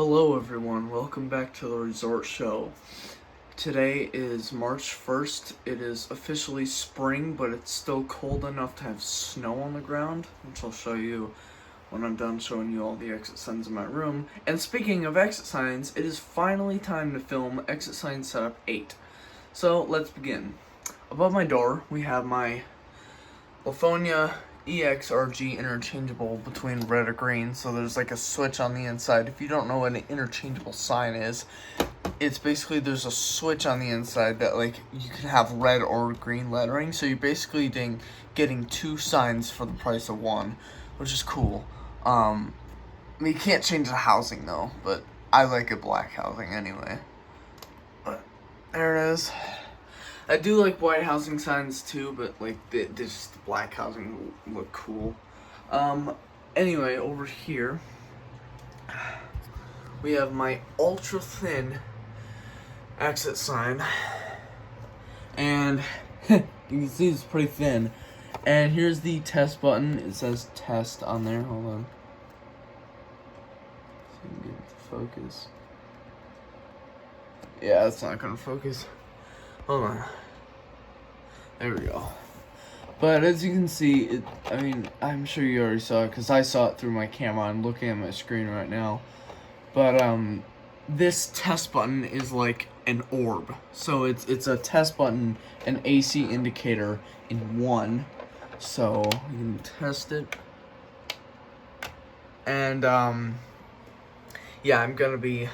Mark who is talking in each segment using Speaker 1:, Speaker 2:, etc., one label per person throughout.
Speaker 1: Hello everyone, welcome back to the Resort Show. Today is March 1st. It is officially spring, but it's still cold enough to have snow on the ground, which I'll show you when I'm done showing you all the exit signs in my room. And speaking of exit signs, it is finally time to film exit sign setup 8. So let's begin. Above my door, we have my Lithonia EXRG interchangeable between red or green, so there's like a switch on the inside. If you don't know what an interchangeable sign is, it's basically there's a switch on the inside that like you can have red or green lettering, so you're basically getting two signs for the price of one, which is cool. You can't change the housing though, but I like it black housing anyway. But there it is. I do like white housing signs too, but like this black housing will look cool. Anyway, over here we have my ultra thin exit sign, and you can see it's pretty thin. And here's the test button. It says test on there. Hold on, so you can get it to focus. Yeah, it's not gonna focus. Hold on. There we go. But as you can see, I'm sure you already saw it because I saw it through my camera. I'm looking at my screen right now. But this test button is like an orb. So it's a test button, an AC indicator in one. So you can test it. And yeah, I'm gonna be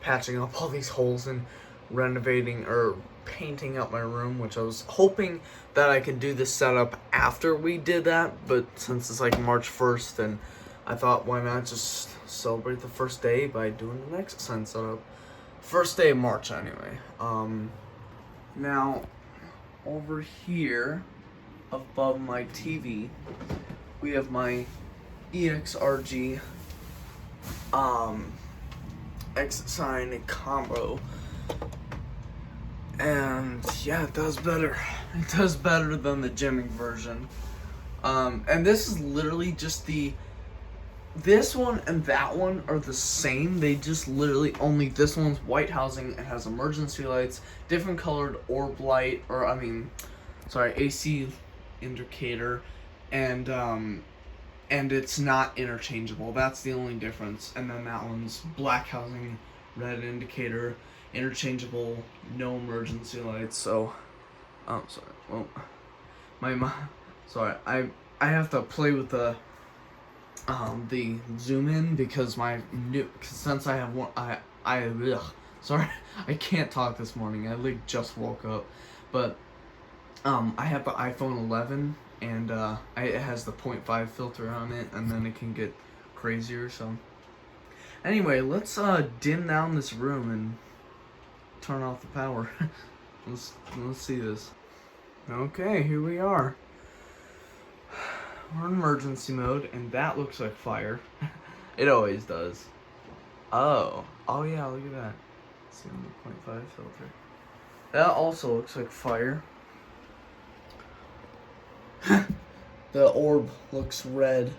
Speaker 1: patching up all these holes and renovating or painting up my room, which I was hoping that I could do this setup after we did that, but since it's like March 1st, and I thought why not just celebrate the first day by doing the next sign setup. First day of March anyway. Now over here above my TV we have my EXRG exit sign combo. And yeah, it does better. It does better than the Jimming version. And this is literally just this one and that one are the same. They just literally only this one's white housing. It has emergency lights, different colored orb light, AC indicator, and it's not interchangeable. That's the only difference. And then that one's black housing, red indicator, interchangeable, no emergency lights. So sorry. Well, I have to play with the zoom in because since I have one, sorry, I can't talk this morning. I like just woke up. But I have the iPhone 11, and it has the 0.5 filter on it, and then it can get crazier. So anyway, let's dim down this room and turn off the power. let's see this. Okay, here we are. We're in emergency mode, and that looks like fire. It always does. Oh yeah, look at that. See on the 0.5 filter. That also looks like fire. The orb looks red.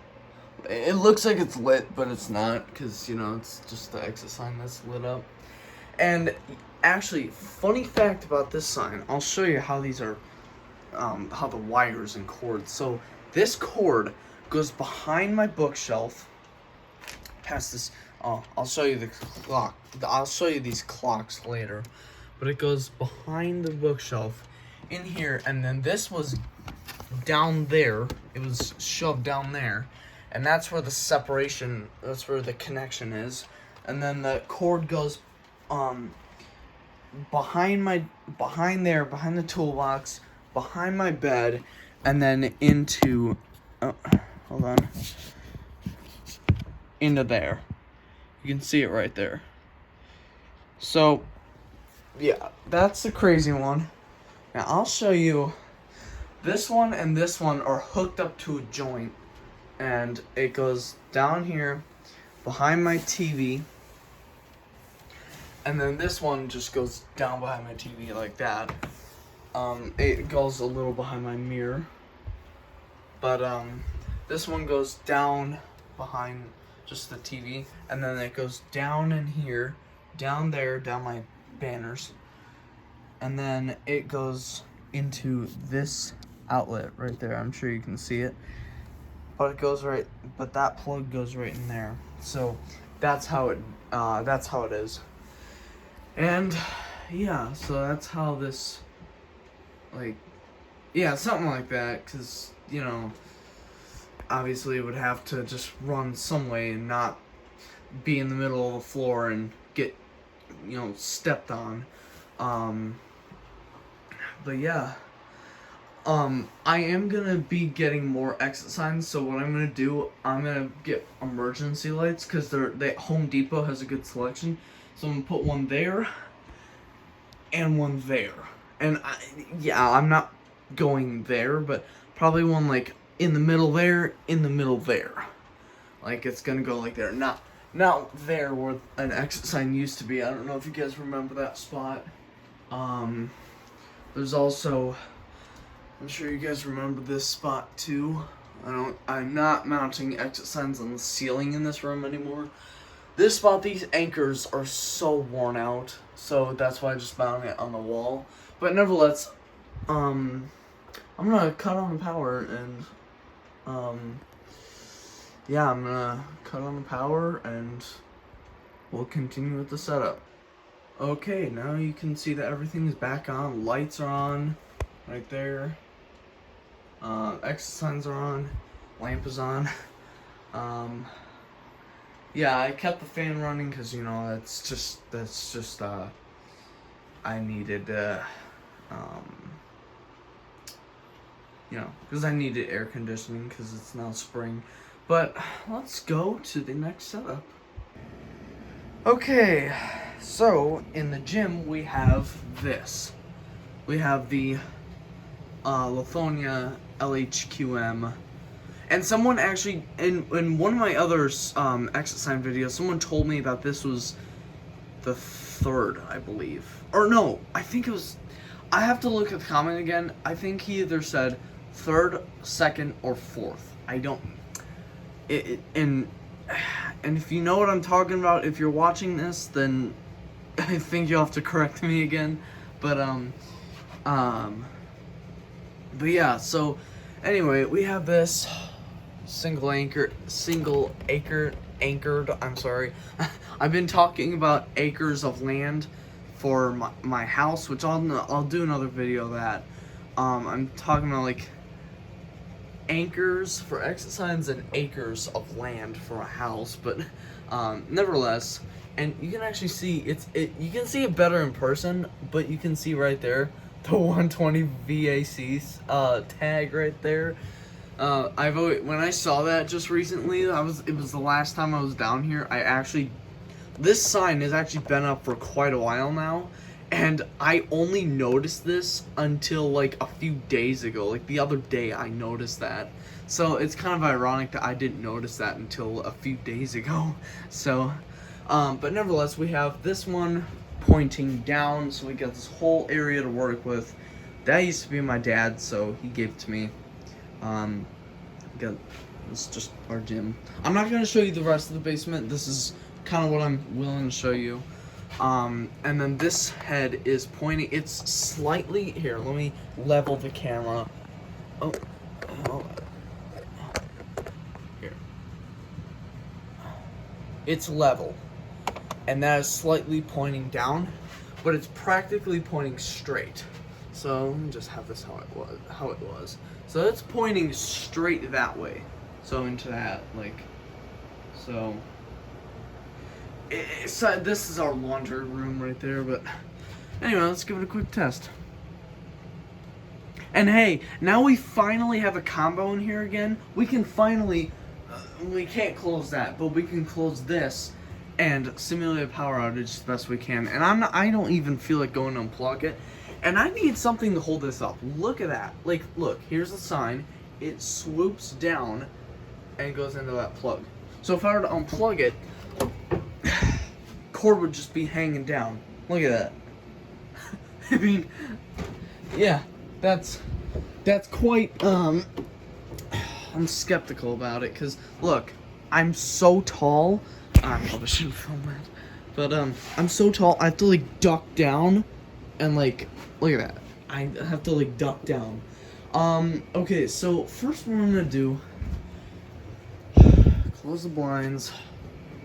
Speaker 1: It looks like it's lit, but it's not, because it's just the exit sign that's lit up. And actually, funny fact about this sign, I'll show you how these are, how the wires and cords. So this cord goes behind my bookshelf, past this. I'll show you the clock. I'll show you these clocks later, but it goes behind the bookshelf in here, and then this was down there. It was shoved down there, and that's where the separation. That's where the connection is, and then the cord goes behind the toolbox, behind my bed, and then into into there. You can see it right there. So yeah, that's the crazy one. Now I'll show you. This one and this one are hooked up to a joint, and it goes down here behind my TV. And then this one just goes down behind my TV like that. It goes a little behind my mirror. But this one goes down behind just the TV, and then it goes down in here, down there, down my banners, and then it goes into this outlet right there. I'm sure you can see it, but that plug goes right in there. So that's how it is. And yeah, so that's how this, like, yeah, something like that, because, you know, obviously it would have to just run some way and not be in the middle of the floor and get, you know, stepped on. But yeah, I am gonna be getting more exit signs, so what I'm gonna do, I'm gonna get emergency lights, because Home Depot has a good selection, so I'm gonna put one there and one there. And I'm not going there, but probably one like in the middle there, in the middle there. Like, it's gonna go like there, not there where an exit sign used to be. I don't know if you guys remember that spot. There's also, I'm sure you guys remember this spot too. I'm not mounting exit signs on the ceiling in this room anymore. This spot, these anchors are so worn out, so that's why I just mounted it on the wall. But nevertheless, I'm gonna cut on the power and, yeah, I'm gonna cut on the power and we'll continue with the setup. Okay, now you can see that everything is back on. Lights are on, right there. Exit signs are on. Lamp is on. Yeah, I kept the fan running because, you know, that's just I needed, you know, because I needed air conditioning because it's now spring. But let's go to the next setup. Okay, so in the gym we have this. We have the Lithonia LHQM. And someone actually, in one of my other exit sign videos, someone told me that this was the third, I believe. Or no, I think it was, I have to look at the comment again. I think he either said third, second, or fourth. I don't, and if you know what I'm talking about, if you're watching this, then I think you'll have to correct me again. But yeah, so anyway, we have this single anchored, I'm sorry. I've been talking about acres of land for my house, which I'll do another video of that. I'm talking about like anchors for exit signs and acres of land for a house, but nevertheless, and you can actually see you can see it better in person, but you can see right there the 120 VAC tag right there. When I saw that just recently, it was the last time I was down here. This sign has actually been up for quite a while now, and I only noticed this until like a few days ago. Like the other day I noticed that. So it's kind of ironic that I didn't notice that until a few days ago. So, but nevertheless, we have this one pointing down, so we got this whole area to work with. That used to be my dad's, so he gave it to me. It's just our gym. I'm not going to show you the rest of the basement. This is kind of what I'm willing to show you. And then this head is pointing, it's slightly, here, let me level the camera. Oh, here. It's level. And that is slightly pointing down, but it's practically pointing straight. So let me just have this how it was. So it's pointing straight that way. So into that, like, so. This is our laundry room right there, but anyway, let's give it a quick test. And hey, now we finally have a combo in here again. We can finally, we can't close that, but we can close this and simulate a power outage as best we can. And I don't even feel like going to unplug it. And I need something to hold this up. Look at that. Like, look, here's the sign. It swoops down and goes into that plug. So if I were to unplug it, cord would just be hanging down. Look at that. I mean, yeah, that's quite, I'm skeptical about it, because look, I'm so tall. I probably shouldn't film that. But I'm so tall, I have to like duck down and like look at that. I have to like duck down. Okay, so first what I'm gonna do, close the blinds,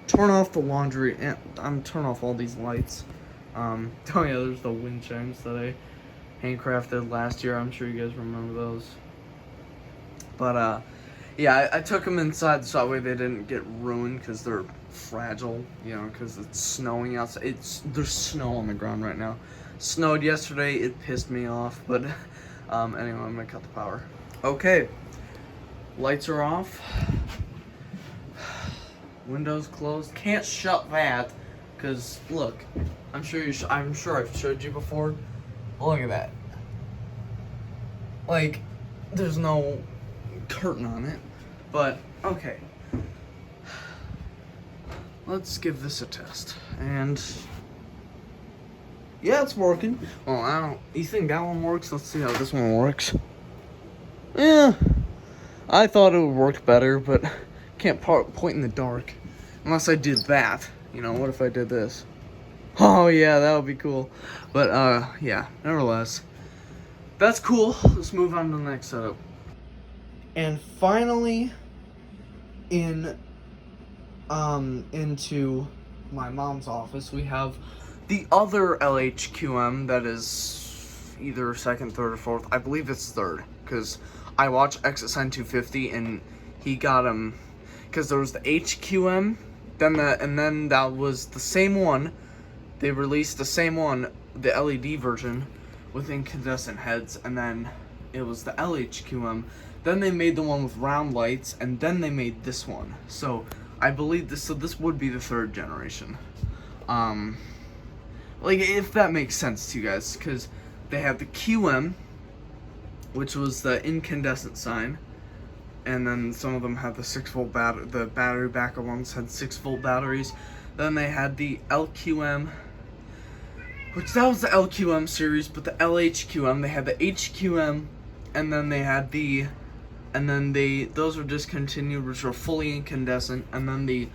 Speaker 1: turn off the laundry, and turn off all these lights. Oh yeah, there's the wind chimes that I handcrafted last year. I'm sure you guys remember those. But yeah, I took them inside so that way they didn't get ruined because they're fragile, you know, because it's snowing outside. There's snow on the ground right now. Snowed yesterday, it pissed me off, but anyway, I'm gonna cut the power. Okay, lights are off. Windows closed. Can't shut that because look, I'm sure I've showed you before. Look at that. Like, there's no curtain on it, but okay. Let's give this a test. And yeah, it's working. Well, you think that one works? Let's see how this one works. Yeah, I thought it would work better, but can't point in the dark unless I did that. You know, what if I did this? Oh yeah, that would be cool. But yeah, nevertheless, that's cool. Let's move on to the next setup. And finally, into my mom's office, we have the other LHQM that is either second, third, or fourth. I believe it's third, because I watched XSN 250 and he got him, because there was the HQM, and then that was the same one. They released the same one, the LED version, with incandescent heads, and then it was the LHQM. Then they made the one with round lights, and then they made this one. So I believe this. So this would be the third generation. Like, if that makes sense to you guys, because they have the QM, which was the incandescent sign, and then some of them had the 6-volt battery. The battery backup ones had 6-volt batteries. Then they had the LQM, which that was the LQM series, but the LHQM, they had the HQM, and then they had the, those were discontinued, which were fully incandescent, and then the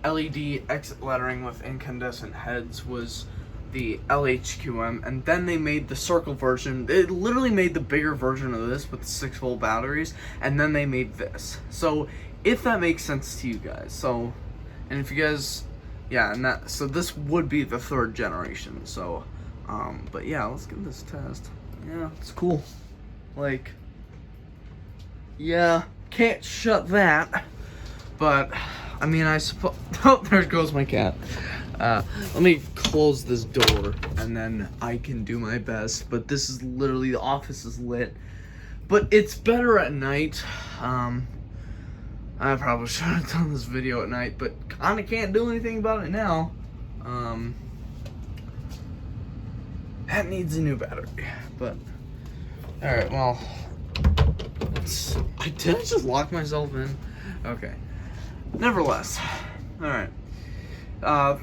Speaker 1: LED exit lettering with incandescent heads was the LHQM, and then they made the circle version. They literally made the bigger version of this with the 6-volt batteries, and then they made this. So, if that makes sense to you guys. So, and if you guys, yeah, and so this would be the third generation. So, but yeah, let's give this a test. Yeah, it's cool. Like, yeah, can't shut that. But, I mean, I suppose, oh, there goes my cat. Let me close this door and then I can do my best. But this is literally, the office is lit. But it's better at night. I probably should have done this video at night, but kinda can't do anything about it now. That needs a new battery. But, alright, well, did I just lock myself in? Okay. Nevertheless, alright.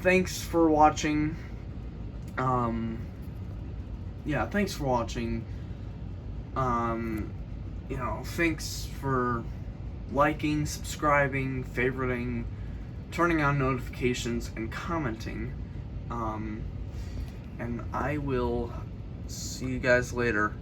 Speaker 1: Thanks for watching. Yeah, thanks for watching. You know, thanks for liking, subscribing, favoriting, turning on notifications, and commenting. And I will see you guys later.